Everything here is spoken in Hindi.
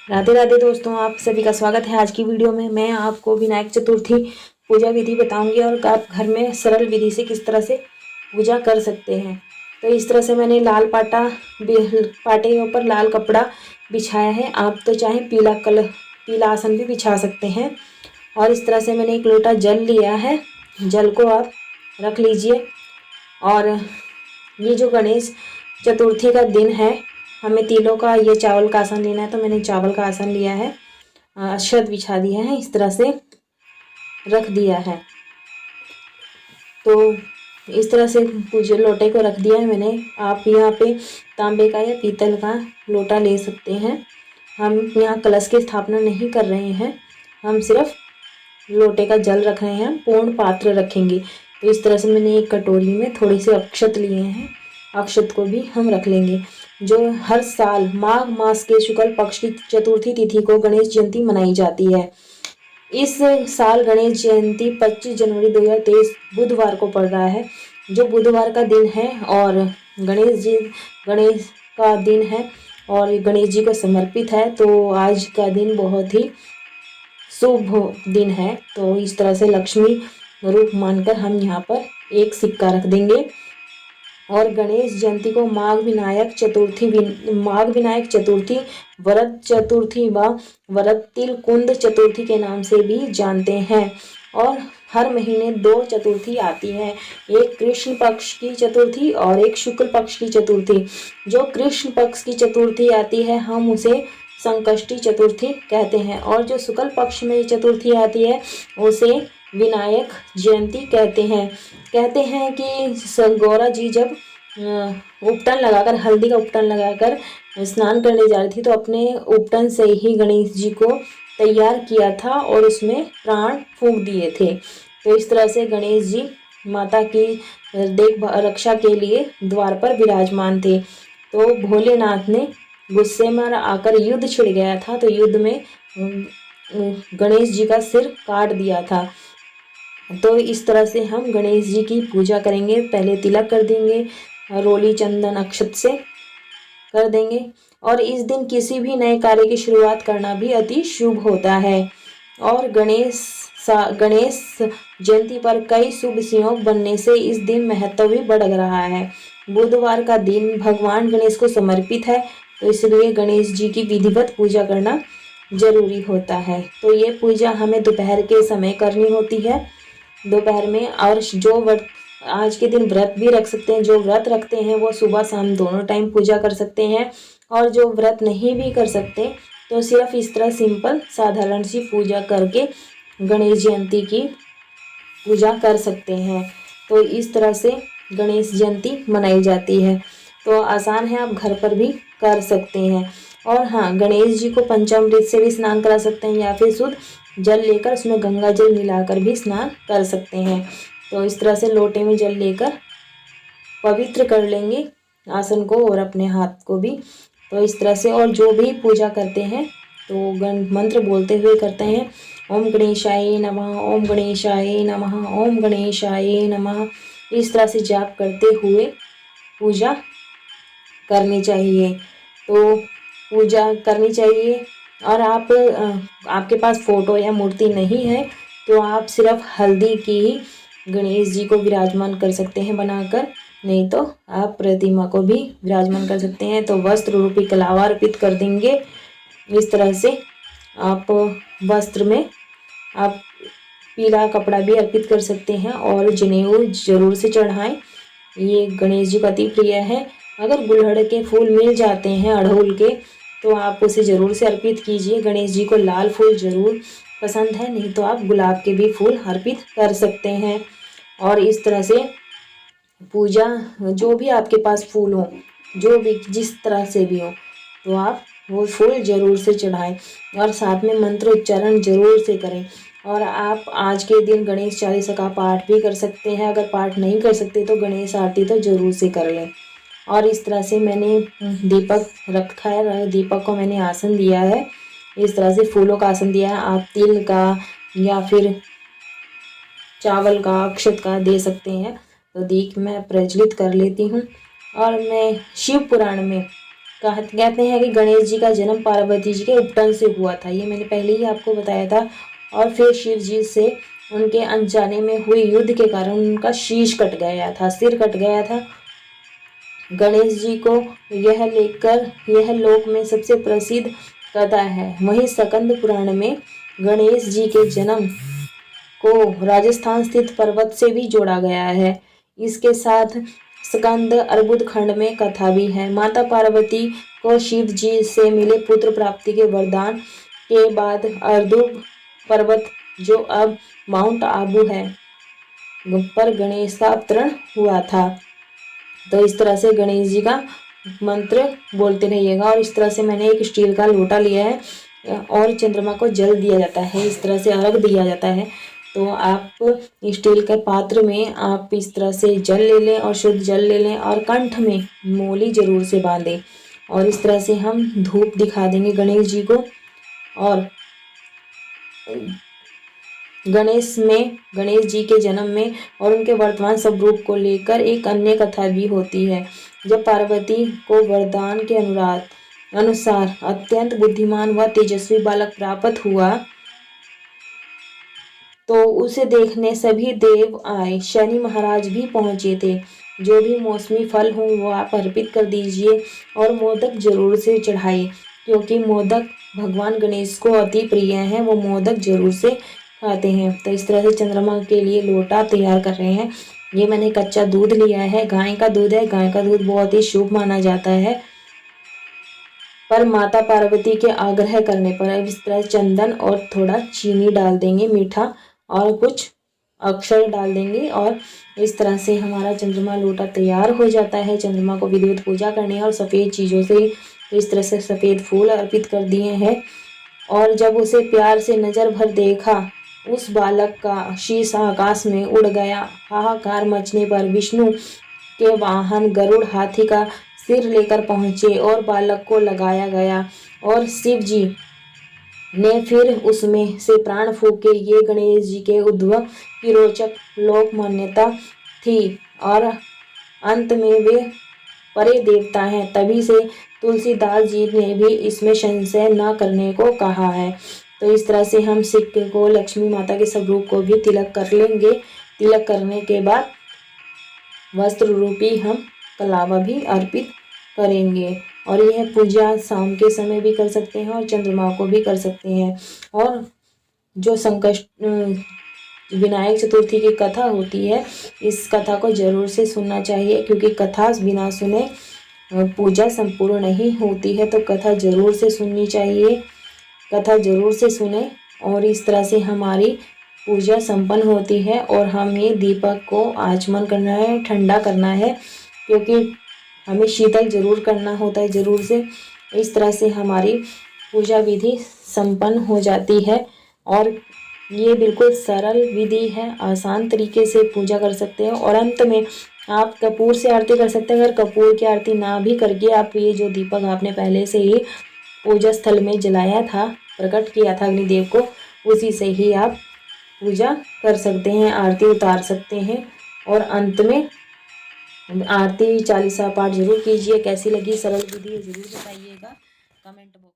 राधे राधे दोस्तों, आप सभी का स्वागत है। आज की वीडियो में मैं आपको विनायक चतुर्थी पूजा विधि बताऊंगी और आप घर में सरल विधि से किस तरह से पूजा कर सकते हैं। तो इस तरह से मैंने लाल पाटे के ऊपर लाल कपड़ा बिछाया है। आप तो चाहे पीला आसन भी बिछा सकते हैं। और इस तरह से मैंने एक लोटा जल लिया है। जल को आप रख लीजिए। और ये जो गणेश चतुर्थी का दिन है, हमें तिलों का ये चावल का आसन लेना है, तो मैंने चावल का आसन लिया है। अक्षत बिछा दिया है, इस तरह से रख दिया है। तो इस तरह से पूजे लोटे को रख दिया है मैंने। आप यहाँ पे तांबे का या पीतल का लोटा ले सकते हैं। हम यहाँ कलश की स्थापना नहीं कर रहे हैं, हम सिर्फ लोटे का जल रख रहे हैं, पूर्ण पात्र रखेंगे। तो इस तरह से मैंने एक कटोरी में थोड़े से अक्षत लिए हैं, अक्षत को भी हम रख लेंगे। जो हर साल माघ मास के शुक्ल पक्ष की चतुर्थी तिथि को गणेश जयंती मनाई जाती है। इस साल गणेश जयंती 25 जनवरी 2023 बुधवार को पड़ रहा है, जो बुधवार का दिन है और गणेश का दिन है और गणेश जी को समर्पित है। तो आज का दिन बहुत ही शुभ दिन है। तो इस तरह से लक्ष्मी रूप मानकर हम यहाँ पर एक सिक्का रख देंगे। और गणेश जयंती को माघ विनायक चतुर्थी, वरद चतुर्थी व वरदतिल कुंद चतुर्थी के नाम से भी जानते हैं। और हर महीने 2 चतुर्थी आती है, एक कृष्ण पक्ष की चतुर्थी और एक शुक्ल पक्ष की चतुर्थी। जो कृष्ण पक्ष की चतुर्थी आती है हम उसे संकष्टी चतुर्थी कहते हैं, और जो शुक्ल पक्ष में चतुर्थी आती है उसे विनायक जयंती कहते हैं। कहते हैं कि गौरा जी जब उपटन लगाकर, हल्दी का उपटन लगाकर स्नान करने जा रही थी, तो अपने उपटन से ही गणेश जी को तैयार किया था और उसमें प्राण फूंक दिए थे। तो इस तरह से गणेश जी माता की रक्षा के लिए द्वार पर विराजमान थे। तो भोलेनाथ ने गुस्से में आकर युद्ध छिड़ गया था, तो युद्ध में गणेश जी का सिर काट दिया था। तो इस तरह से हम गणेश जी की पूजा करेंगे। पहले तिलक कर देंगे, रोली चंदन अक्षत से कर देंगे। और इस दिन किसी भी नए कार्य की शुरुआत करना भी अति शुभ होता है। और गणेश जयंती पर कई शुभ संयोग बनने से इस दिन महत्व भी बढ़ रहा है। बुधवार का दिन भगवान गणेश को समर्पित है, तो इसलिए गणेश जी की विधिवत पूजा करना जरूरी होता है। तो ये पूजा हमें दोपहर के समय करनी होती है, दोपहर में। और जो आज के दिन व्रत भी रख सकते हैं, जो व्रत रखते हैं वो सुबह शाम दोनों टाइम पूजा कर सकते हैं। और जो व्रत नहीं भी कर सकते तो सिर्फ इस तरह सिंपल साधारण सी पूजा करके गणेश जयंती की पूजा कर सकते हैं। तो इस तरह से गणेश जयंती मनाई जाती है। तो आसान है, आप घर पर भी कर सकते हैं। और हाँ, गणेश जी को पंचामृत से भी स्नान करा सकते हैं या फिर शुद्ध जल लेकर उसमें गंगा जल मिलाकर भी स्नान कर सकते हैं। तो इस तरह से लोटे में जल लेकर पवित्र कर लेंगे आसन को और अपने हाथ को भी। तो इस तरह से, और जो भी पूजा करते हैं तो गण मंत्र बोलते हुए करते हैं। ओम गणेशाय नमः, ओम गणेशाय नमः, ओम गणेशाय नमः। इस तरह से जाप करते हुए पूजा करनी चाहिए। तो पूजा करनी चाहिए। और आपके पास फोटो या मूर्ति नहीं है तो आप सिर्फ हल्दी की ही गणेश जी को विराजमान कर सकते हैं बनाकर, नहीं तो आप प्रतिमा को भी विराजमान कर सकते हैं। तो वस्त्र रूपी कलावा अर्पित कर देंगे। इस तरह से आप वस्त्र में आप पीला कपड़ा भी अर्पित कर सकते हैं और जनेऊ जरूर से चढ़ाएं, ये गणेश जी का अति प्रिय है। अगर गुलहड़ के फूल मिल जाते हैं अड़हुल के तो आप उसे ज़रूर से अर्पित कीजिए। गणेश जी को लाल फूल ज़रूर पसंद है, नहीं तो आप गुलाब के भी फूल अर्पित कर सकते हैं। और इस तरह से पूजा, जो भी आपके पास फूल हो, जो भी जिस तरह से भी हो, तो आप वो फूल ज़रूर से चढ़ाएं और साथ में मंत्र उच्चारण ज़रूर से करें। और आप आज के दिन गणेश चालीसा का पाठ भी कर सकते हैं। अगर पाठ नहीं कर सकते तो गणेश आरती तो ज़रूर से कर लें। और इस तरह से मैंने दीपक रखा है, दीपक को मैंने आसन दिया है, इस तरह से फूलों का आसन दिया है। आप तिल का या फिर चावल का, अक्षत का दे सकते हैं। तो दीप मैं प्रज्वलित कर लेती हूँ। और मैं शिव पुराण में कहते हैं कि गणेश जी का जन्म पार्वती जी के उपटन से हुआ था, ये मैंने पहले ही आपको बताया था। और फिर शिव जी से उनके अनजाने में हुए युद्ध के कारण उनका शीश कट गया था, सिर कट गया था। गणेश जी को यह लेकर यह लोक में सबसे प्रसिद्ध कथा है। वहीं स्कंद पुराण में गणेश जी के जन्म को राजस्थान स्थित पर्वत से भी जोड़ा गया है। इसके साथ स्कंद अर्बुद खंड में कथा भी है। माता पार्वती को शिव जी से मिले पुत्र प्राप्ति के वरदान के बाद अर्दुब पर्वत, जो अब माउंट आबू है, पर गणेश का अवतरण हुआ था। तो इस तरह से गणेश जी का मंत्र बोलते रहिएगा। और इस तरह से मैंने एक स्टील का लोटा लिया है और चंद्रमा को जल दिया जाता है, इस तरह से अर्घ दिया जाता है। तो आप स्टील के पात्र में आप इस तरह से जल ले लें और शुद्ध जल ले लें और कंठ में मोली जरूर से बांधें। और इस तरह से हम धूप दिखा देंगे गणेश जी को। और गणेश जी के जन्म में और उनके वर्तमान स्वरूप को लेकर एक अन्य कथा भी होती है। जब पार्वती को वरदान के अनुसार अत्यंत बुद्धिमान व तेजस्वी बालक प्राप्त हुआ, तो उसे देखने सभी देव आए। शनि महाराज भी पहुंचे थे। जो भी मौसमी फल हो वो आप अर्पित कर दीजिए और मोदक जरूर से चढ़ाइए, क्योंकि मोदक भगवान गणेश को अति प्रिय हैं, वो मोदक जरूर से खाते हैं। तो इस तरह से चंद्रमा के लिए लोटा तैयार कर रहे हैं। ये मैंने कच्चा दूध लिया है, गाय का दूध है। गाय का दूध बहुत ही शुभ माना जाता है। पर माता पार्वती के आग्रह करने पर अब इस तरह चंदन और थोड़ा चीनी डाल देंगे, मीठा, और कुछ अक्षर डाल देंगे। और इस तरह से हमारा चंद्रमा लोटा तैयार हो जाता है। चंद्रमा को विधिवत पूजा करनी है और सफ़ेद चीज़ों से, तो इस तरह से सफ़ेद फूल अर्पित कर दिए हैं। और जब उसे प्यार से नज़र भर देखा, उस बालक का शीश आकाश में उड़ गया। हाहाकार मचने पर विष्णु के वाहन गरुड़ हाथी का सिर लेकर पहुँचे और बालक को लगाया गया। और शिव जी ने फिर उसमें से प्राण फूके। ये गणेश जी के उद्भव की रोचक लोक मान्यता थी और अंत में वे परे देवता हैं। तभी से तुलसीदास जी ने भी इसमें संशय न करने को कहा है। तो इस तरह से हम सिक्के को, लक्ष्मी माता के स्वरूप को भी तिलक कर लेंगे। तिलक करने के बाद वस्त्र रूपी हम कलावा भी अर्पित करेंगे। और यह पूजा शाम के समय भी कर सकते हैं और चंद्रमा को भी कर सकते हैं। और जो विनायक चतुर्थी की कथा होती है, इस कथा को जरूर से सुनना चाहिए, क्योंकि कथा बिना सुने पूजा संपूर्ण नहीं होती है। तो कथा जरूर से सुननी चाहिए, कथा जरूर से सुने। और इस तरह से हमारी पूजा संपन्न होती है। और हमें दीपक को आचमन करना है, ठंडा करना है, क्योंकि हमें शीतल जरूर करना होता है जरूर से। इस तरह से हमारी पूजा विधि संपन्न हो जाती है। और ये बिल्कुल सरल विधि है, आसान तरीके से पूजा कर सकते हैं। और अंत में आप कपूर से आरती कर सकते हैं। अगर कपूर की आरती ना भी करके आप ये जो दीपक आपने पहले से ही पूजा स्थल में जलाया था, प्रकट किया था अग्निदेव को, उसी से ही आप पूजा कर सकते हैं, आरती उतार सकते हैं। और अंत में आरती चालीसा पाठ जरूर कीजिए। कैसी लगी सरल विधि जरूर बताइएगा कमेंट बॉक्स